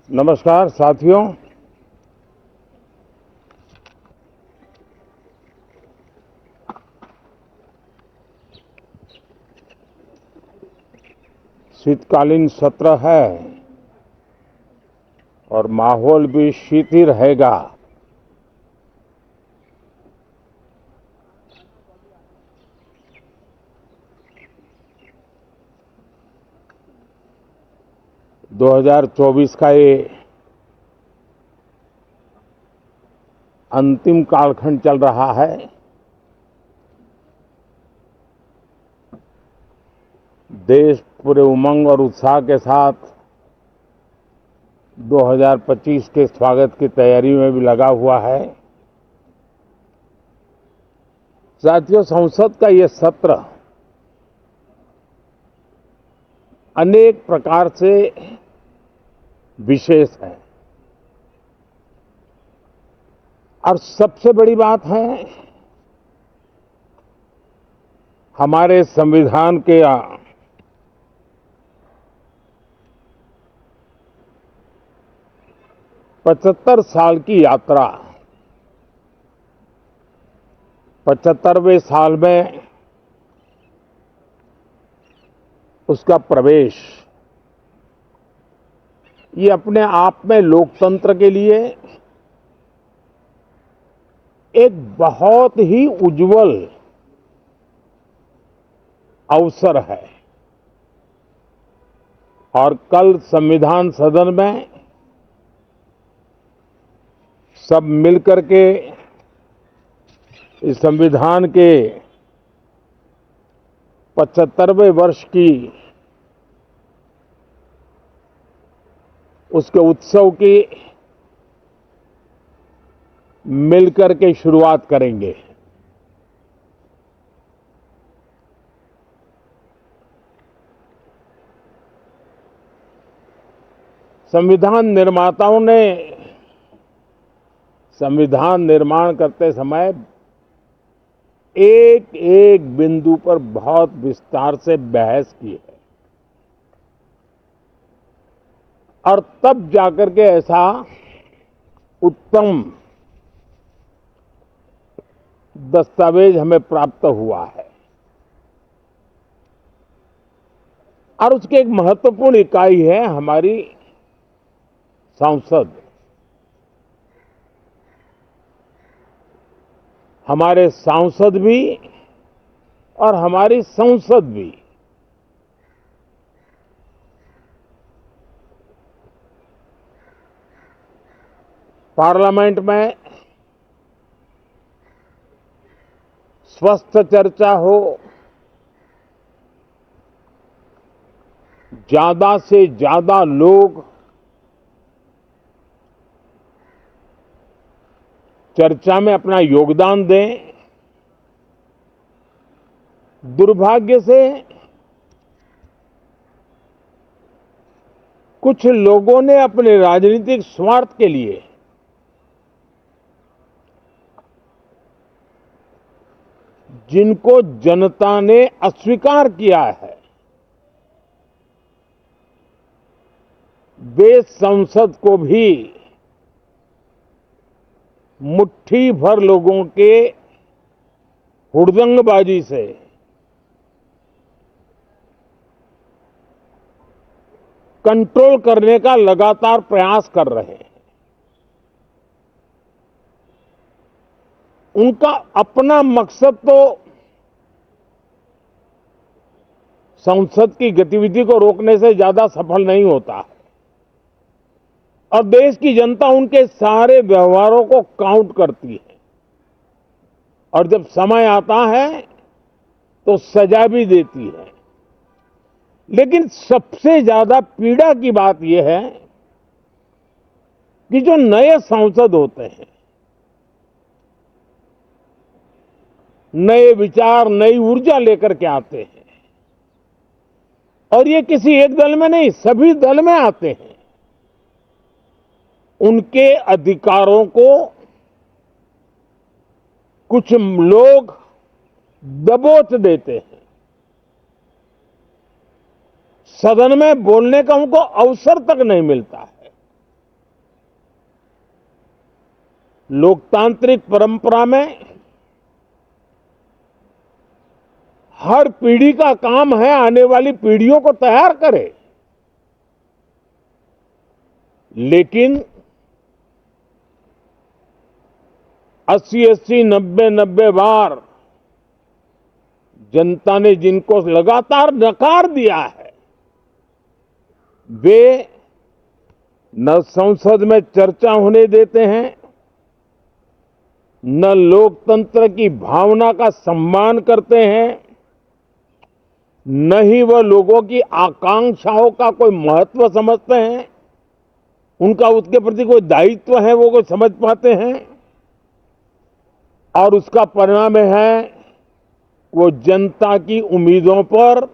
नमस्कार साथियों। शीतकालीन सत्र है और माहौल भी शीत ही रहेगा। दो 2024 का ये अंतिम कालखंड चल रहा है। देश पूरे उमंग और उत्साह के साथ 2025 के स्वागत की तैयारी में भी लगा हुआ है। साथियों, संसद का ये सत्र अनेक प्रकार से विशेष है और सबसे बड़ी बात है, हमारे संविधान के 75 साल की यात्रा, 75वें साल में उसका प्रवेश, ये अपने आप में लोकतंत्र के लिए एक बहुत ही उज्जवल अवसर है। और कल संविधान सदन में सब मिलकर के इस संविधान के 75वें वर्ष की उसके उत्सव की मिलकर के शुरुआत करेंगे। संविधान निर्माताओं ने संविधान निर्माण करते समय एक एक बिंदु पर बहुत विस्तार से बहस की है और तब जाकर के ऐसा उत्तम दस्तावेज हमें प्राप्त हुआ है। और उसकी एक महत्वपूर्ण इकाई है हमारी संसद। हमारे सांसद भी और हमारी संसद भी पार्लियामेंट में स्वस्थ चर्चा हो, ज्यादा से ज्यादा लोग चर्चा में अपना योगदान दें। दुर्भाग्य से कुछ लोगों ने अपने राजनीतिक स्वार्थ के लिए जिनको जनता ने अस्वीकार किया है, वे संसद को भी मुट्ठी भर लोगों के हुड़दंगबाजी से कंट्रोल करने का लगातार प्रयास कर रहे हैं। उनका अपना मकसद तो संसद की गतिविधि को रोकने से ज्यादा सफल नहीं होता है और देश की जनता उनके सारे व्यवहारों को काउंट करती है और जब समय आता है तो सजा भी देती है। लेकिन सबसे ज्यादा पीड़ा की बात यह है कि जो नए सांसद होते हैं, नए विचार, नई ऊर्जा लेकर के आते हैं और ये किसी एक दल में नहीं, सभी दल में आते हैं। उनके अधिकारों को कुछ लोग दबोच देते हैं। सदन में बोलने का उनको अवसर तक नहीं मिलता है। लोकतांत्रिक परंपरा में हर पीढ़ी का काम है आने वाली पीढ़ियों को तैयार करे, लेकिन 80-80, 90-90 बार जनता ने जिनको लगातार नकार दिया है, वे न संसद में चर्चा होने देते हैं, न लोकतंत्र की भावना का सम्मान करते हैं, न ही वह लोगों की आकांक्षाओं का कोई महत्व समझते हैं, उनका उसके प्रति कोई दायित्व है वो कोई समझ पाते हैं। और उसका परिणाम है वो जनता की उम्मीदों पर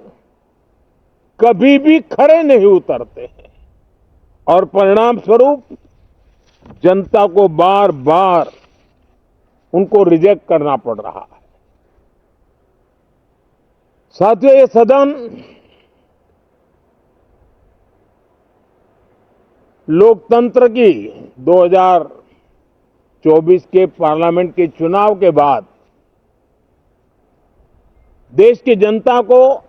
कभी भी खरे नहीं उतरते हैं और परिणाम स्वरूप जनता को बार बार उनको रिजेक्ट करना पड़ रहा है। साथियों, ये सदन लोकतंत्र की 2024 के पार्लियामेंट के चुनाव के बाद देश की जनता को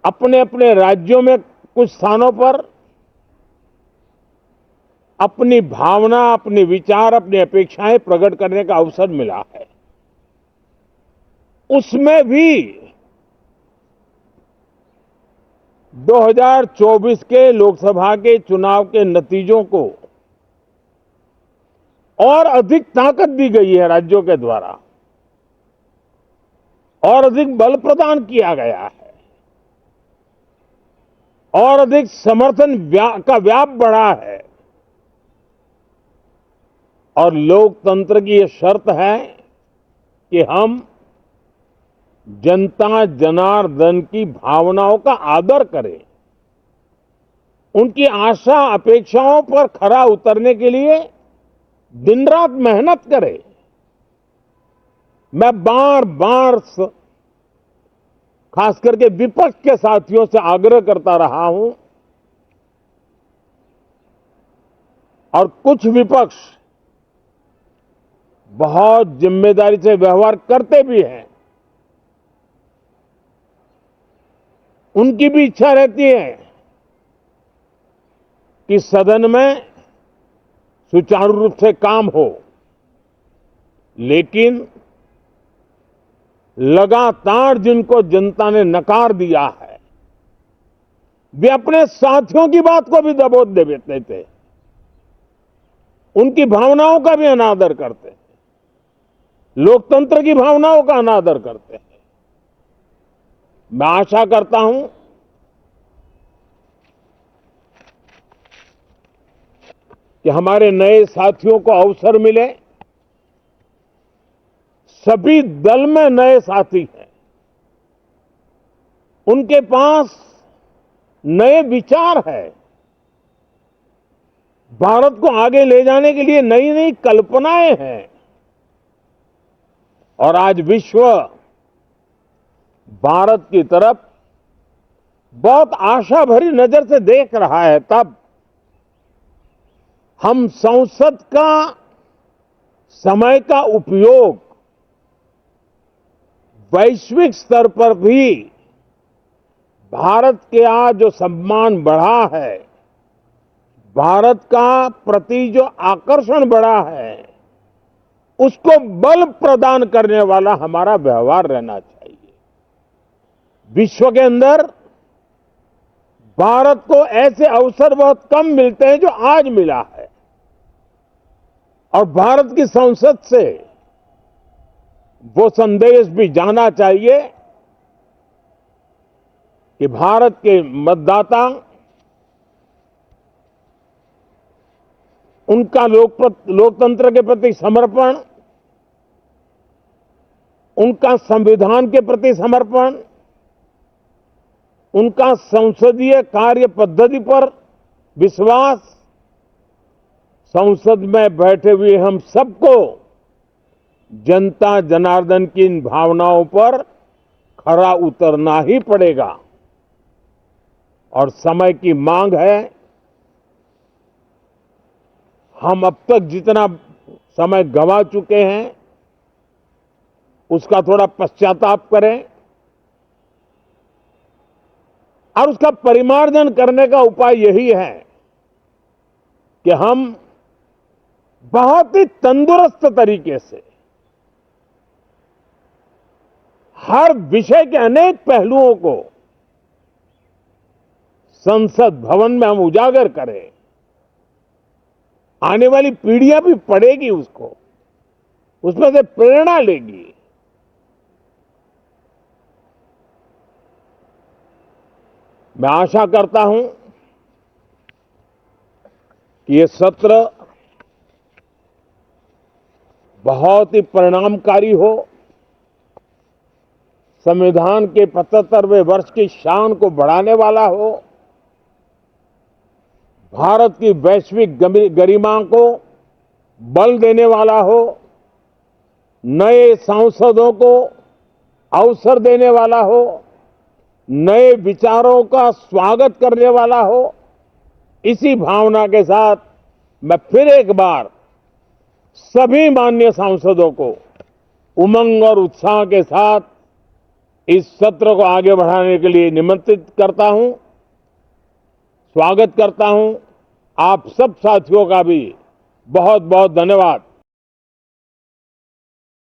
अपने अपने राज्यों में कुछ स्थानों पर अपनी भावना, अपने विचार, अपनी अपेक्षाएं प्रकट करने का अवसर मिला है। उसमें भी 2024 के लोकसभा के चुनाव के नतीजों को और अधिक ताकत दी गई है राज्यों के द्वारा, और अधिक बल प्रदान किया गया है, और अधिक समर्थन का व्याप बढ़ा है। और लोकतंत्र की यह शर्त है कि हम जनता जनार्दन की भावनाओं का आदर करें, उनकी आशा अपेक्षाओं पर खरा उतरने के लिए दिन रात मेहनत करें। मैं बार बार खास करके विपक्ष के साथियों से आग्रह करता रहा हूं, और कुछ विपक्ष बहुत जिम्मेदारी से व्यवहार करते भी हैं। उनकी भी इच्छा रहती है कि सदन में सुचारू रूप से काम हो, लेकिन लगातार जिनको जनता ने नकार दिया है, वे अपने साथियों की बात को भी दबोच देते थे, उनकी भावनाओं का भी अनादर करते हैं, लोकतंत्र की भावनाओं का अनादर करते हैं। मैं आशा करता हूं कि हमारे नए साथियों को अवसर मिले। सभी दल में नए साथी हैं, उनके पास नए विचार है, भारत को आगे ले जाने के लिए नई नई कल्पनाएं हैं। और आज विश्व भारत की तरफ बहुत आशा भरी नजर से देख रहा है, तब हम संसद का समय का उपयोग वैश्विक स्तर पर भी भारत के आज जो सम्मान बढ़ा है, भारत का प्रति जो आकर्षण बढ़ा है, उसको बल प्रदान करने वाला हमारा व्यवहार रहना चाहिए। विश्व के अंदर भारत को ऐसे अवसर बहुत कम मिलते हैं जो आज मिला है, और भारत की संसद से वो संदेश भी जाना चाहिए कि भारत के मतदाता, उनका लोकतंत्र के प्रति समर्पण, उनका संविधान के प्रति समर्पण, उनका संसदीय कार्य पद्धति पर विश्वास, संसद में बैठे हुए हम सबको जनता जनार्दन की इन भावनाओं पर खरा उतरना ही पड़ेगा। और समय की मांग है, हम अब तक जितना समय गंवा चुके हैं उसका थोड़ा पश्चाताप करें और उसका परिमार्जन करने का उपाय यही है कि हम बहुत ही तंदुरुस्त तरीके से हर विषय के अनेक पहलुओं को संसद भवन में हम उजागर करें। आने वाली पीढ़ियां भी पढ़ेगी उसको, उसमें से प्रेरणा लेगी। मैं आशा करता हूं कि ये सत्र बहुत ही परिणामकारी हो, संविधान के 75वें वर्ष की शान को बढ़ाने वाला हो, भारत की वैश्विक गरिमा को बल देने वाला हो, नए सांसदों को अवसर देने वाला हो, नए विचारों का स्वागत करने वाला हो। इसी भावना के साथ मैं फिर एक बार सभी माननीय सांसदों को उमंग और उत्साह के साथ इस सत्र को आगे बढ़ाने के लिए निमंत्रित करता हूं, स्वागत करता हूं। आप सब साथियों का भी बहुत बहुत धन्यवाद।